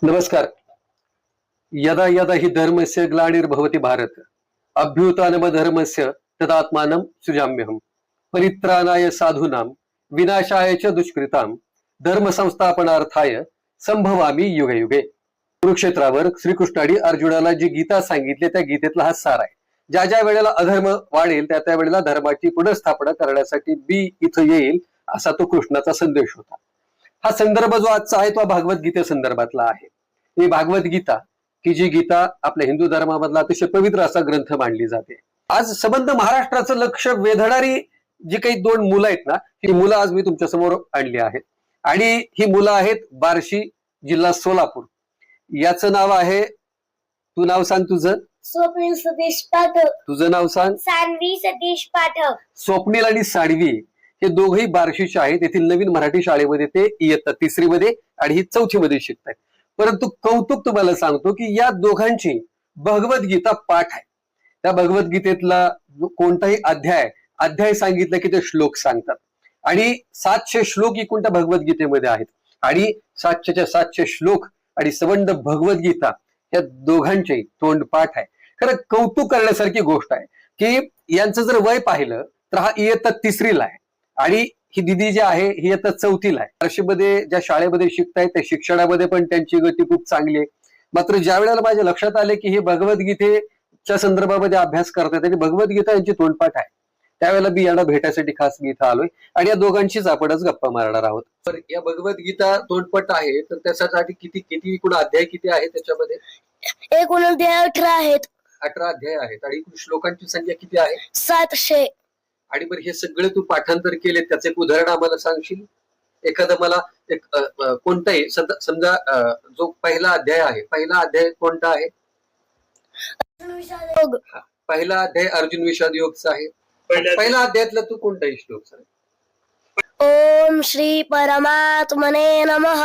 नमस्कार. यदा यदा हि धर्मस्य ग्लानिर्भवति भारत अभ्युत्थानमधर्मस्य तदात्मानं सृजाम्यहम् परित्राणाय साधूनां विनाशाय च दुष्कृतां धर्म संस्थापनार्थाय संभवामी युगे युगे. कुरुक्षेत्रावर श्रीकृष्णाने अर्जुनाला जी गीता सांगितली त्या गीतेतला हा सार आहे. ज्या ज्या वेळेला अधर्म वाढेल त्या त्या वेळेला धर्माची पुनर्स्थापना करण्यासाठी मी इथं येईल असा तो कृष्णाचा संदेश होता. हा संदर्भ जो आजचा आहे तो भागवत गीते संदर्भातला आहे. ही भागवत गीता की जी गीता आपल्या हिंदू धर्मामधला अतिशय पवित्र असा ग्रंथ मानली जाते. आज संबंध महाराष्ट्राचं लक्ष वेधणारी जी काही दोन मुलं आहेत ना, ही मुलं आज मी तुमच्या समोर आणली आहेत. आणि ही मुलं आहेत बार्शी, जिल्हा सोलापूर. याचं नाव आहे, तू नाव सांग तुझं. स्वप्नील सतीश पाठक. तुझं नाव सांग. सान्वी सतीश पाठक. स्वप्नील आणि साडवी हे दोघेही बार्शीचे आहेत. येथील नवीन मराठी शाळेमध्ये ते इयत्ता 3री मध्ये आणि ही 4थी मध्ये शिकतात. परंतु कौतुक तुम्हाला सांगतो की या दोघांची भगवद्गीता पाठ आहे. त्या भगवद्गीतेतला कोणताही अध्याय सांगितलं की ते श्लोक सांगतात. आणि 700 श्लोक एकूण त्या भगवद्गीतेमध्ये आहेत. आणि 700च्या 700 श्लोक आणि संबंध भगवद्गीता या दोघांचे तोंडपाठ आहे. खरं कौतुक करण्यासारखी गोष्ट आहे की यांचं जर वय पाहिलं तर हा इयत्ता 3रीला आहे आणि ही दिदी जी आहे ही आता 4थीला आहे. बार्शीमध्ये ज्या शाळेमध्ये शिकतायत त्या शिक्षणामध्ये पण त्यांची गती खूप चांगली आहे. मात्र ज्या वेळेला माझ्या लक्षात आले की हे भगवद्गीतेच्या संदर्भामध्ये अभ्यास करतात आणि भगवद्गीता यांची तोंडपाठ आहे, त्यावेळेला मी यांना भेटायसाठी खास मी इथं आलोय आणि या दोघांशीच आपणच गप्पा मारणार आहोत. तर या भगवद्गीता तोंडपाठ आहे तर त्याच्यासाठी किती एकूण अध्याय किती आहे त्याच्यामध्ये? एकूण अध्याय 18 आहेत. 18 अध्याय आहेत. आणि एकूण श्लोकांची संख्या किती आहे? 700. आणि बरं हे सगळे तू पाठांतर केले त्याचं एक उदाहरण आम्हाला सांगशील? एखादं मला एक कोणताही समजा जो पहिला अध्याय कोणता आहे? पहिला अध्याय अर्जुन विषाद योगचा आहे. पहिला अध्यायातला तू कोणताही श्लोक सांग. ओम श्री परमात्मने नमः.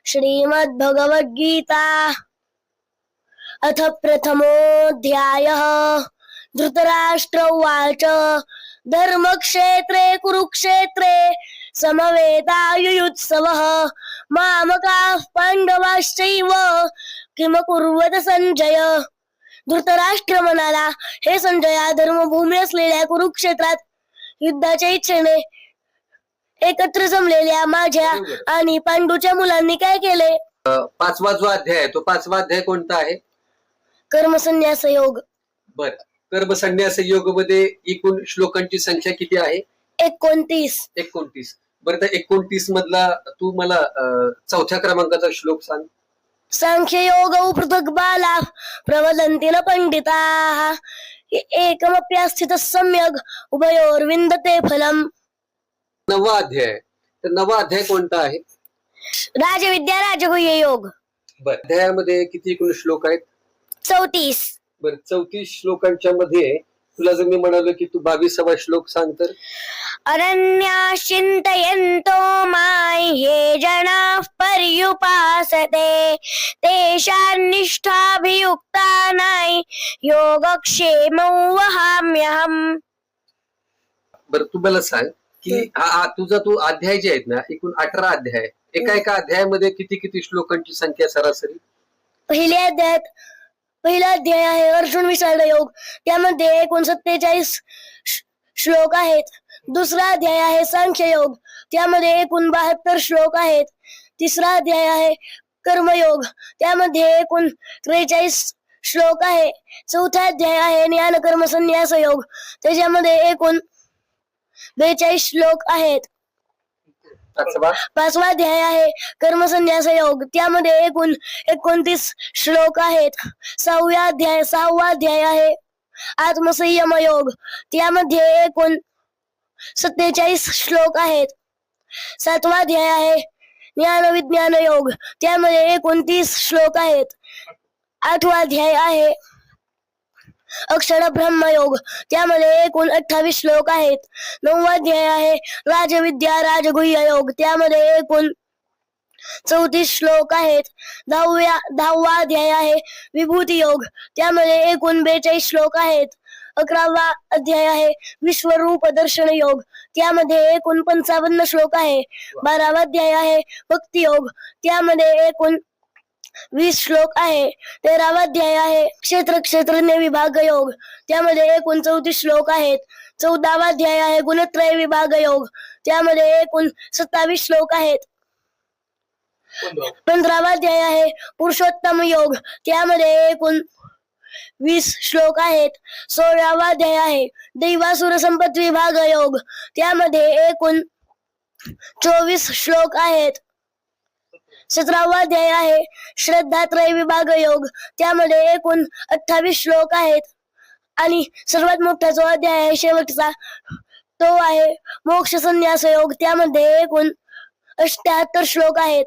श्रीमद् भगवद्गीता अथ प्रथमोऽध्यायः. धृतराष्ट्र उवाच धर्मक्षेत्रे कुरुक्षेत्रे समवेतायुयुत्सवः मामकाः पांडवाश्चैव किमकुर्वत संजय. धृतराष्ट्र म्हणाला, हे संजया, धर्मभूमी असलेल्या कुरुक्षेत्रात युद्धाच्या इच्छेने एकत्र जमलेल्या माझ्या आणि पांडूच्या मुलांनी काय केले? 5वा जो अध्याय आहे तो 5वा अध्याय कोणता आहे? कर्मसन्यास योग. बरं, कर्मसन्यास योग मध्ये एकूण श्लोकांची संख्या किती आहे? 29. 29. बरं, तर 29 मधला तू मला 4थ्या क्रमांकाचा श्लोक सांग. सांख्ययोगौ पृथक् बाला प्रवदन्ति न पंडिताः एकमप्यास्थितः सम्यग् उभयोर्विन्दते फलम्. 9वा अध्याय. तर 9वा अध्याय कोणता आहे? राजविद्या राजगुह्य योग. बरं, अध्यायामध्ये किती एकूण श्लोक आहेत? 34. बरं, 34 श्लोकांच्या मध्ये तुला जर मी म्हणालो की तू 22वा श्लोक सांग तर? अनन्याश्चिन्तयन्तो मां ये जनाः पर्युपासते तेषान्निष्ठाभियुक्तानां योगक्षेमौ वहाम्यहम्. बरं, तू मला सांग की हा तुझा तू अध्याय जे आहेत ना, एकूण 18 अध्याय, एका अध्यायामध्ये किती श्लोकांची संख्या सरासरी? पहिला अध्याय आहे अर्जुन विषाद योग, त्यामध्ये एकूण 47 श्लोक आहेत. दुसरा अध्याय आहे सांख्य योग, त्यामध्ये एकूण 72 श्लोक आहेत. तिसरा अध्याय आहे कर्मयोग, त्यामध्ये एकूण 43 श्लोक आहे. चौथा अध्याय आहे ज्ञान कर्म संन्यास योग, त्याच्यामध्ये एकूण 42 श्लोक आहेत. 5वा अध्याय आहे कर्मसन्यास योग, त्यामध्ये एकूण 29 श्लोक आहेत. 6वा अध्याय आहे आत्मसंयम योग, त्यामध्ये एकूण 47 श्लोक आहेत. 7वा अध्याय आहे ज्ञान विज्ञान योग, त्यामध्ये एकूण 30 श्लोक आहेत. 8वा अध्याय आहे अक्षर ब्रह्म योग, त्यामध्ये एकूण 28 श्लोक आहेत. 9वा अध्याय आहे राजविद्या राजगुह्य योग, त्यामध्ये एकूण 34 श्लोक आहेत. 10वा अध्याय आहे विभूती योग, त्यामध्ये एकूण 42 श्लोक आहेत. 11वा अध्याय आहे विश्वरूप दर्शन योग, त्यामध्ये एकूण 55 श्लोक आहे. 12वा अध्याय आहे भक्ती योग, त्यामध्ये एकूण 20 श्लोक आहे. 13वा अध्याय आहे क्षेत्र क्षेत्रज्ञ विभाग योग, त्यामध्ये एकूण 34 श्लोक आहेत. 14वा अध्याय आहे गुणत्रय विभाग योग, त्यामध्ये एकूण 27 श्लोक आहेत. 15वा अध्याय आहे पुरुषोत्तम योग, त्यामध्ये एकूण 20 श्लोक आहेत. 16वा अध्याय आहे दैवासुर संपत्ती विभाग योग, त्यामध्ये एकूण 24 श्लोक आहेत. 17वा अध्याय आहे श्रद्धात्रय विभाग योग, त्यामध्ये एकूण 28 श्लोक आहेत. आणि सर्वात मोठा जो अध्याय आहे शेवटचा तो आहे मोक्ष संन्यास योग, त्यामध्ये एकूण 78 श्लोक आहेत.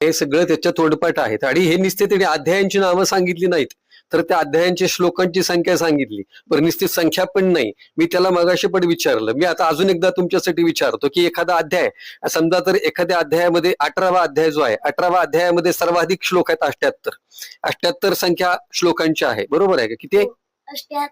हे सगळं त्याच्या तोंडपाठ आहेत आणि हे नुसते त्याने अध्यायांची नावं सांगितली नाहीत, तर त्या अध्यायांच्या श्लोकांची संख्या सांगितली. पण नुसती संख्या पण नाही. मी त्याला मगाशी पण विचारलं, मी आता अजून एकदा तुमच्यासाठी विचारतो की एखादा अध्याय समजा, तर एखाद्या अध्यायामध्ये 18वा अध्याय जो आहे, 18व्या अध्यायामध्ये सर्वाधिक श्लोक आहेत 78 संख्या श्लोकांची आहे, बरोबर आहे का? किती?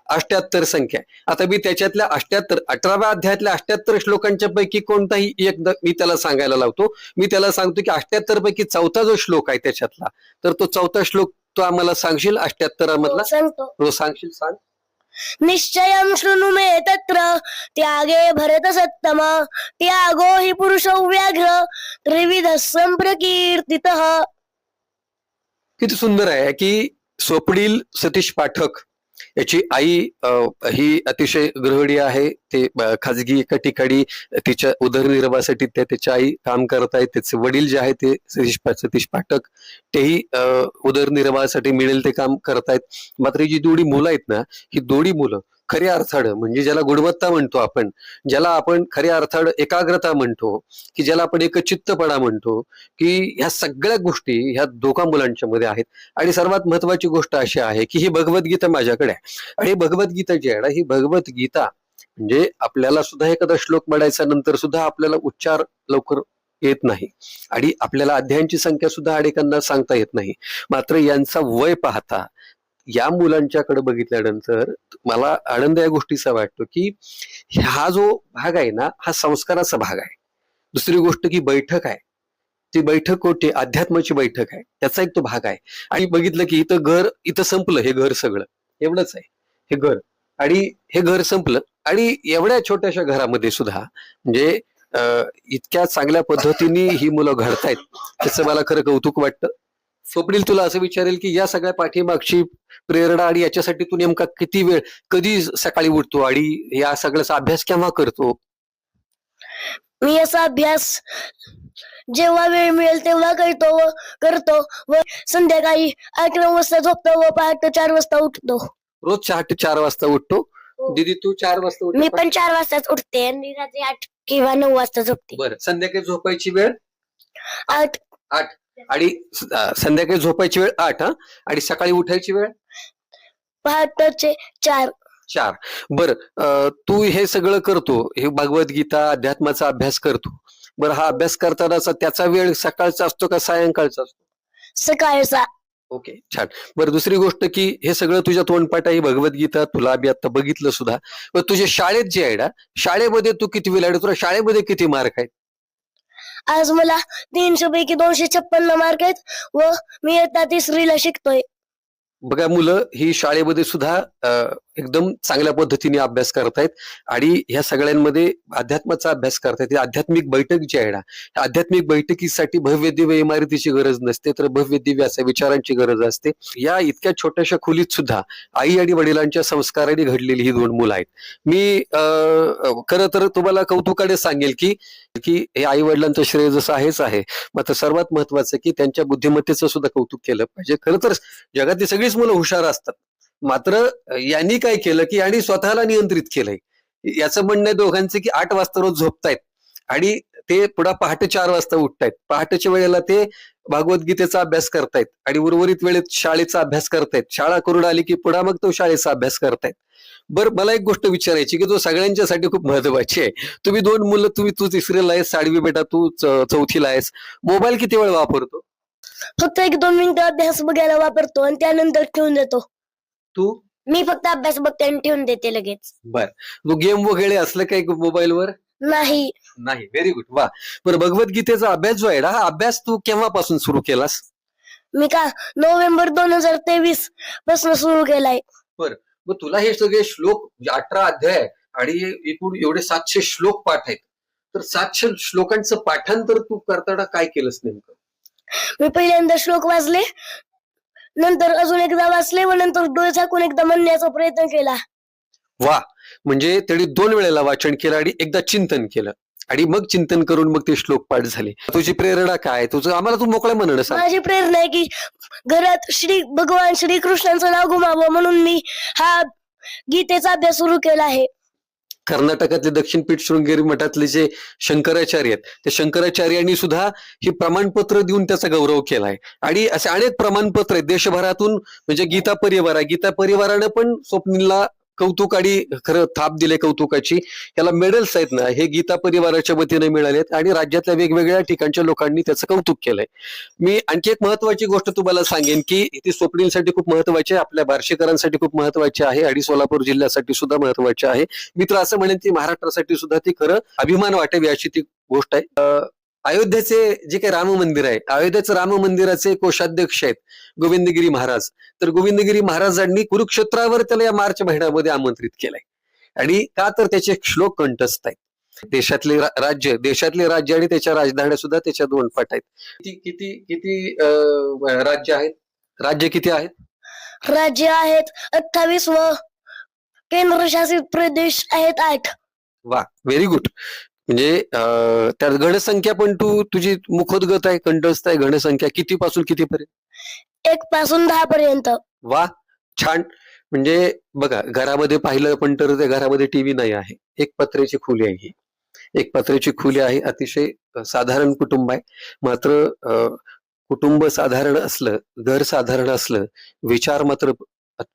78 संख्या आहे. आता मी त्याच्यातल्या 18व्या अध्यायातल्या 78 श्लोकांच्या पैकी कोणताही एक मी त्याला सांगायला लावतो. मी त्याला सांगतो की 78 पैकी चौथा जो श्लोक आहे त्याच्यातला, तर तो चौथा श्लोक तो आम्हाला सांगशील 78 मधला? सांगतो. तो सांगशील? सांग. निश्चयं शृणु मे तत्र त्यागे भरत सत्तम, त्यागो हि पुरुषो व्याघ्र त्रिविध संप्रकीर्तितः. किती सुंदर आहे की स्वप्नील सतीश पाठक याची आई ही अतिशय गृहिणी आहे. ते खाजगी एका ठिकाणी तिच्या उदरनिर्वाहासाठी त्याच्या आई काम करत आहेत. त्याचे वडील जे आहे ते सतीश पाठक, तेही उदरनिर्वाहासाठी मिळेल ते काम करतायत. मात्र जी दोन्ही मुलं आहेत ना, ही दोन्ही मुलं खऱ्या अर्थानं, म्हणजे ज्याला गुणवत्ता म्हणतो आपण, ज्याला आपण खऱ्या अर्थानं एकाग्रता म्हणतो, की ज्याला आपण एकचित्तपणा म्हणतो, की ह्या सगळ्या गोष्टी ह्या दोघा मुलांच्या मध्ये आहेत. आणि सर्वात महत्वाची गोष्ट अशी आहे की ही भगवद्गीता माझ्याकडे आहे. आणि भगवद्गीता जी आहे ना, ही भगवद्गीता म्हणजे आपल्याला सुद्धा एखादा श्लोक म्हणायचा नंतर सुद्धा आपल्याला उच्चार लवकर येत नाही आणि आपल्याला अध्यायांची संख्या सुद्धा अनेकांना सांगता येत नाही. मात्र यांचा वय पाहता या मुलांच्याकडे बघितल्यानंतर मला आनंद या गोष्टीचा वाटतो की हा जो भाग आहे ना, हा संस्काराचा भाग आहे. दुसरी गोष्ट की बैठक आहे, ती बैठक कोठे? अध्यात्माची बैठक आहे, त्याचा एक तो भाग आहे. आणि बघितलं की इथं संपलं हे घर, सगळं एवढंच आहे हे घर, आणि हे घर संपलं. आणि एवढ्या छोट्याशा घरामध्ये सुद्धा म्हणजे इतक्या चांगल्या पद्धतीने ही मुलं घडतायत, त्याचं मला खरं कौतुक वाटतं. स्वप्नील, तुला असं विचारेल की या सगळ्या पाठीमागची प्रेरणा आणि याच्यासाठी तू नेमका किती वेळ, कधी सकाळी उठतो आणि या सगळ्याचा अभ्यास केव्हा करतो? मी याचा अभ्यास जेव्हा वेळ मिळेल तेव्हा करतो व संध्याकाळी 8-9 वाजता झोपतो व पहाटे 4 वाजता उठतो. रोज 4 वाजता उठतो. दीदी, तू 4 वाजता उठतो? मी पण 4 वाजताच उठते आणि रात्री 8 किंवा 9 वाजता झोपते. बरं, संध्याकाळी झोपायची वेळ 8. आणि संध्याकाळी झोपायची वेळ 8, आणि सकाळी उठायची वेळ पहाटेचे 4. बरं, तू हे सगळं करतो, हे भगवद्गीता अध्यात्माचा अभ्यास करतो. बरं, हा अभ्यास करतानाचा त्याचा वेळ सकाळचा असतो का सायंकाळचा असतो? सकाळचा. ओके, छान. बरं, दुसरी गोष्ट की हे सगळं तुझ्या तोंडपाठ आहे भगवद्गीता, तुला आम्ही आता बघितलं सुद्धा. पण तुझ्या शाळेत जे आहे ना, शाळेमध्ये तू किती वेळ आहे? तुला शाळेमध्ये किती मार्क आहेत? आज मला 300 पैकी 256 मार्क आहेत व मी इयत्ता 3रीला शिकतोय. बघा, मुलं ही शाळेमध्ये सुद्धा एकदम चांगल्या पद्धतीने अभ्यास करतायत आणि ह्या सगळ्यांमध्ये अध्यात्माचा अभ्यास करतायत. आध्यात्मिक बैठक जी आहे ना, आध्यात्मिक बैठकीसाठी भव्य दिव्य इमारतीची गरज नसते, तर भव्य दिव्य अशा विचारांची गरज असते. या इतक्या छोट्याशा खोलीत सुद्धा आई आणि वडिलांच्या संस्काराने घडलेली ही 2 मुलं आहेत. मी खरं तर तुम्हाला कौतुकाने सांगेल की हे आई वडिलांचं श्रेय जसं आहेच आहे, मात्र सर्वात महत्वाचं की त्यांच्या बुद्धिमत्तेचं सुद्धा कौतुक केलं पाहिजे. खरं तर जगातली सगळीच मुलं हुशार असतात, मात्र यांनी काय केलं की यांनी स्वतःला नियंत्रित केलंय. याचं म्हणणं आहे दोघांचं की 8 वाजता रोज झोपतायत आणि ते पुढे पहाटे 4 वाजता उठतायत. पहाटेच्या वेळेला ते भगवद्गीतेचा अभ्यास करतायत आणि उर्वरित वेळेत शाळेचा अभ्यास करतायत. शाळा करून आली की पुढे मग तो शाळेचा अभ्यास करतायत. बरं, मला एक गोष्ट विचारायची की जो सगळ्यांच्यासाठी खूप महत्वाची आहे. तुम्ही 2 मुलं, तू 3रीला आहेस, साडवी बेटा तू 4थीला आहेस. मोबाईल किती वेळ वापरतो? फक्त 1-2 मिनिटं अभ्यास बघायला वापरतो आणि त्यानंतर ठेवून देतो. तू? मी फक्त अभ्यास बघते आणि ठेवून देते लगेच. बर, तू गेम वगैरे असलं काही मोबाईलवर? नाही. व्हेरी गुड, वा. बरं, भगवद्गीतेचा अभ्यास जो आहे ना, हा अभ्यास तू केव्हापासून सुरू केलास? मी का नोव्हेंबर 2023 पासून सुरू केलाय. मग तुला हे सगळे श्लोक 18 अध्याय आणि एकूण एवढे 700 श्लोक पाठ आहेत, तर 700 श्लोकांचं पाठांतर तू करताना काय केलंस नेमकं? मी पहिल्यांदा श्लोक वाचले, नंतर अजून एकदा वाचले व नंतर डोळे झाकून एकदा म्हणण्याचा प्रयत्न केला. वा, म्हणजे त्यांनी 2 वेळेला वाचन केलं आणि एकदा चिंतन केलं आणि मग चिंतन करून मग ते श्लोक पाठ झाले. तुझी प्रेरणा काय? तुझं आम्हाला तू मोकळ्या मनानं सांग. माझी प्रेरणा आहे की घरात भगवान श्रीकृष्णांचं नाव घुमावं म्हणून मी हा गीतेचा अभ्यास सुरू केला आहे. कर्नाटकातले दक्षिणपीठ शृंगेरी मठातले जे शंकराचार्य आहेत, त्या शंकराचार्यांनी सुद्धा हे प्रमाणपत्र देऊन त्याचा गौरव केलाय आणि असे अनेक प्रमाणपत्र आहेत देशभरातून. म्हणजे गीता परिवारानं पण स्वप्नीलला कौतुक आणि खरं थाप दिले कौतुकाची. याला मेडल्स आहेत ना, हे गीता परिवाराच्या वतीने मिळालेत आणि राज्यातल्या वेगवेगळ्या ठिकाणच्या लोकांनी त्याचं कौतुक केलंय. मी आणखी एक महत्वाची गोष्ट तुम्हाला सांगेन की ती स्वप्नीलसाठी खूप महत्वाची आहे, आपल्या बार्शीकरांसाठी खूप महत्वाची आहे आणि सोलापूर जिल्ह्यासाठी सुद्धा महत्वाची आहे. मी तर असं म्हणेन की महाराष्ट्रासाठी सुद्धा ती खरं अभिमान वाटावी अशी ती गोष्ट आहे. अयोध्येचे जे काही राम मंदिर आहे, अयोध्येचं राम मंदिराचे कोषाध्यक्ष आहेत गोविंदगिरी महाराज. तर गोविंदगिरी महाराजांनी कुरुक्षेत्रावर त्याला या मार्च महिन्यामध्ये आमंत्रित केलंय. आणि का तर त्याचे श्लोक कंठस्थ आहेत. देशातले राज्य आणि त्याच्या राजधान्या सुद्धा त्याच्या 2 पट आहेत. किती किती राज्य आहेत? राज्य किती आहेत? राज्य आहेत 28 व केंद्रशासित प्रदेश आहेत 8. वा, व्हेरी गुड. म्हणजे त्यात घनसंख्या पण तुझी मुखोद्गत आहे, कंठस्थ आहे. घनसंख्या किती पासून कितीपर्यंत? 1 पासून 10 पर्यंत. वा, छान. म्हणजे बघा, घरामध्ये पाहिलं पण तर त्या घरामध्ये टीव्ही नाही आहे, एक पत्र्याची खोली आहे. ही एक पत्र्याची खोली आहे. अतिशय साधारण कुटुंब आहे. मात्र कुटुंब साधारण असलं, घर साधारण असलं, विचार मात्र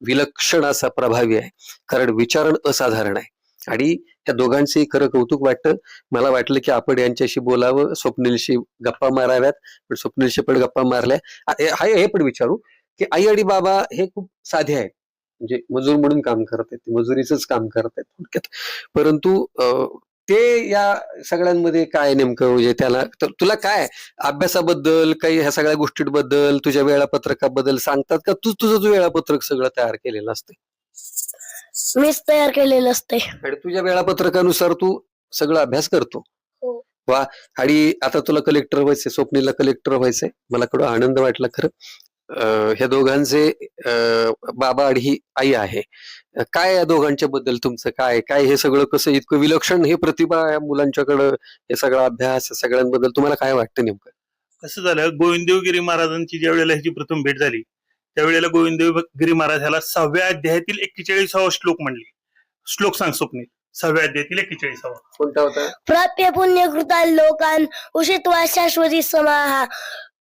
विलक्षण असा प्रभावी आहे. कारण विचारण असाधारण आहे आणि त्या दोघांचंही खरं कौतुक वाटतं. मला वाटलं की आपण यांच्याशी बोलावं, स्वप्नीलशी गप्पा माराव्यात, पण स्वप्नीलशी पण गप्पा मारल्या. हे पण विचारू की आई आणि बाबा हे खूप साधे आहेत, म्हणजे मजूर म्हणून काम करत आहेत, मजुरीचंच काम करत आहेत थोडक्यात. परंतु ते या सगळ्यांमध्ये काय नेमकं, म्हणजे त्याला तुला काय अभ्यासाबद्दल, काही ह्या सगळ्या गोष्टींबद्दल, तुझ्या वेळापत्रकाबद्दल सांगतात का? तुझं वेळापत्रक सगळं तयार केलेलं असते? मीच तयार केलेलं असते. आणि तुझ्या वेळापत्रकानुसार तू सगळं अभ्यास करतो? हो. वा. आणि आता तुला कलेक्टर व्हायचंय, स्वप्नीलला कलेक्टर व्हायचंय. मला कडून आनंद वाटला खरं. ह्या दोघांचे बाबा आणि ही आई आहे. काय या दोघांच्या बद्दल तुमचं काय काय हे सगळं कसं इतकं विलक्षण हे प्रतिभा या मुलांच्याकडं, हे सगळा अभ्यास, या सगळ्यांबद्दल तुम्हाला काय वाटतं नेमकं? कसं झालं, गोविंददेवगिरी महाराजांची ज्या वेळेला ह्याची प्रथम भेट झाली त्यावेळेला गोविंददेवगिरी महाराज ह्याला 6व्या अध्यायातील 41वा श्लोक म्हणले. श्लोक सांग स्वप्नील, 6व्या अध्यायातील 41वा कोणता होता? प्राप्य पुण्यकृता लोकान उषित्वा शाश्वती समाहा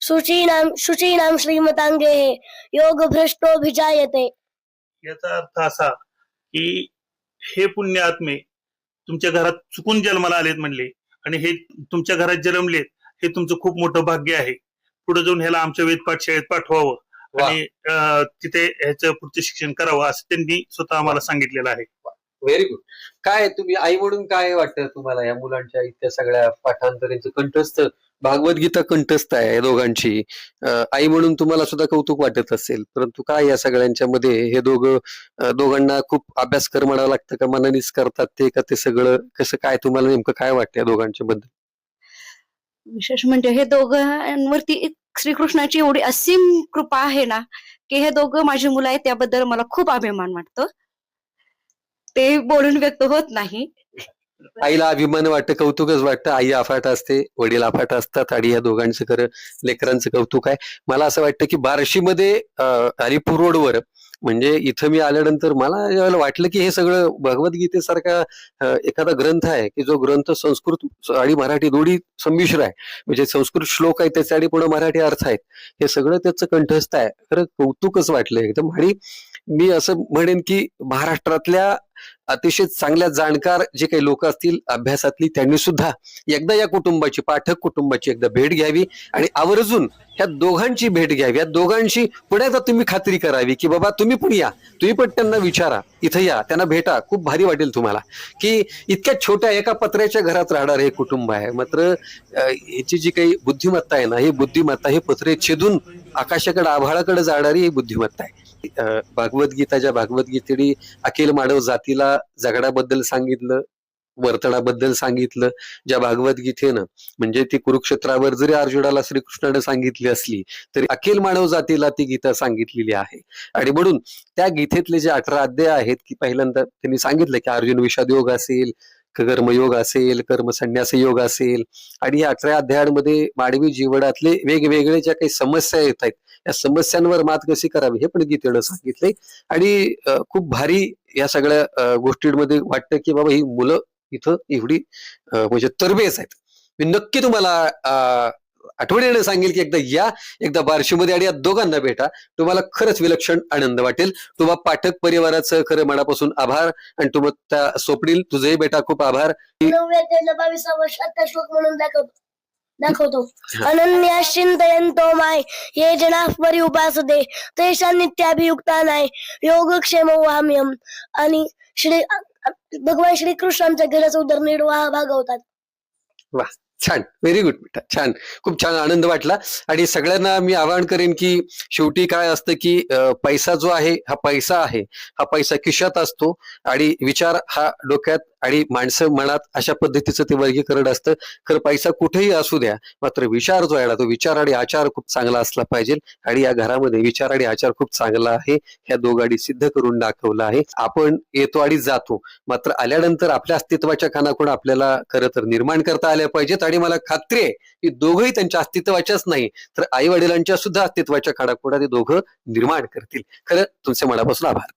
शुचीनाम श्रीमतांगे योग भ्रष्टोभिजायते. याचा अर्थ असा की हे पुण्य आत्मे तुमच्या घरात चुकून जन्माला आलेत म्हणले आणि हे तुमच्या घरात जन्मलेत, हे तुमचं खूप मोठं भाग्य आहे. पुढे जाऊन ह्याला आमच्या वेद पाठशाळेत पाठवावं आणि तिथे ह्याचं पुढचं शिक्षण करावं असं त्यांनी स्वतः आम्हाला सांगितलेलं आहे. Very good. काय तुम्ही आई म्हणून काय वाटतं तुम्हाला या मुलांच्या इतक्या सगळ्या पाठांतरांचं कंठस्थ, भागवत गीता कंठस्थ आहे या दोघांची. आई म्हणून तुम्हाला सुद्धा कौतुक वाटत असेल, परंतु काय या सगळ्यांच्या मध्ये हे दोघांना खूप अभ्यास कर म्हणावं लागतं का? मनानेच करतात ते का? ते सगळं कसं काय तुम्हाला नेमकं काय वाटतं या दोघांच्या बद्दल? विशेष म्हणजे हे दोघांवरती श्रीकृष्णाची एवढी असीम कृपा आहे ना, की हे दोघं माझी मुलं आहेत, त्याबद्दल मला खूप अभिमान वाटतो. ते बोलून व्यक्त होत नाही. आईला अभिमान वाटतं, कौतुकच वाटतं. आई अफाट असते, वडील अफाट असतात आणि या दोघांचं खरं लेकरांचं कौतुक आहे. मला असं वाटतं की बार्शीमध्ये हरिपूर रोडवर, म्हणजे इथं मी आल्यानंतर मला ज्यावेळेला वाटलं की हे सगळं भगवद्गीतेसारखा एखादा ग्रंथ आहे की जो ग्रंथ संस्कृत आणि मराठी दोन्ही संमिश्र आहे. म्हणजे संस्कृत श्लोक आहे त्याचे आणि पुन्हा मराठी अर्थ आहेत, हे सगळं त्याचं कंठस्थ आहे. खरं कौतुकच वाटलं एकदम. आणि मी असं म्हणेन की महाराष्ट्रातल्या अतिशय चांगल्या जाणकार जे काही लोक असतील अभ्यासातली, त्यांनी सुद्धा एकदा या कुटुंबाची, पाठक कुटुंबाची एकदा भेट घ्यावी आणि आवर्जून ह्या दोघांची भेट घ्यावी. या दोघांची पुन्हा तुम्ही खात्री करावी की बाबा तुम्ही पण या, तुम्ही पण त्यांना विचारा, इथं या, त्यांना भेटा. खूप भारी वाटेल तुम्हाला की इतक्या छोट्या एका पत्र्याच्या घरात राहणार हे कुटुंब आहे. मात्र याची जी काही बुद्धिमत्ता आहे ना, ही बुद्धिमत्ता हे पत्रे छेदून आकाशाकडे, आभाळाकडे जाणारी ही बुद्धिमत्ता आहे. भागवद्गीता, ज्या भागवद्गीतेने अखिल मानव जातीला जगण्याबद्दल सांगितलं, वर्तनाबद्दल सांगितलं, ज्या भागवद्गीतेनं म्हणजे ती कुरुक्षेत्रावर जरी अर्जुनाला श्रीकृष्णाने सांगितली असली तरी अखिल मानव जातीला ती गीता सांगितलेली आहे. आणि म्हणून त्या गीतेतले जे 18 अध्याय आहेत की पहिल्यांदा त्यांनी सांगितलं की अर्जुन विषाद योग असेल, कर्मयोग असेल, कर्म संन्यास योग असेल, आणि या 18 अध्यायांमध्ये मानवी जीवनातले वेगवेगळे ज्या काही समस्या येत आहेत या समस्यांवर मात कशी करावी हे पण गीतेनं सांगितलंय. आणि खूप भारी या सगळ्या गोष्टींमध्ये वाटतं की बाबा ही मुलं इथं एवढी म्हणजे तरबेज आहेत. मी नक्की तुम्हाला आठवणीने सांगेल की एकदा या, एकदा बार्शीमध्ये आणि या दोघांना भेटा. तुम्हाला खरंच विलक्षण आनंद वाटेल. तुम्हा पाठक परिवाराचं खरं मनापासून आभार, आणि तुम्हाला स्वप्नील तुझंही बेटा खूप आभार. 9-22 श्लोक म्हणून दाखवतो. अनन्या चिंतयन्तो माय ये जना परि उपासते तेषां नित्याभियुक्तानां योगक्षेमो वाम्यम. आणि भगवान श्रीकृष्णांच्या घराचा उदरनिर्वाह भागवतात. वा, छान, व्हेरी गुड बेटा, छान, खूप छान आनंद वाटला. आणि सगळ्यांना मी आवाहन करेन की शेवटी काय असतं की पैसा जो आहे हा पैसा आहे, हा पैसा खिशात असतो आणि विचार हा डोक्यात आणि माणसं मनात, अशा पद्धतीचं ते वर्गीकरण असतं. खरं पैसा कुठेही असू द्या, मात्र विचार जो आहे ना, तो विचार आणि आचार खूप चांगला असला पाहिजे. आणि या घरामध्ये विचार आणि आचार खूप चांगला आहे, ह्या दोघांनी सिद्ध करून दाखवलं आहे. आपण येतो आणि जातो, मात्र आल्यानंतर आपल्या अस्तित्वाच्या खानाखुणा आपल्याला खरं तर निर्माण करता आल्या पाहिजेत. आणि मला खात्री आहे की दोघंही त्यांच्या अस्तित्वाच्याच नाही तर आई वडिलांच्या सुद्धा अस्तित्वाच्या खानाखुणा ते दोघं निर्माण करतील. खरं तुमचे मनापासून आभार.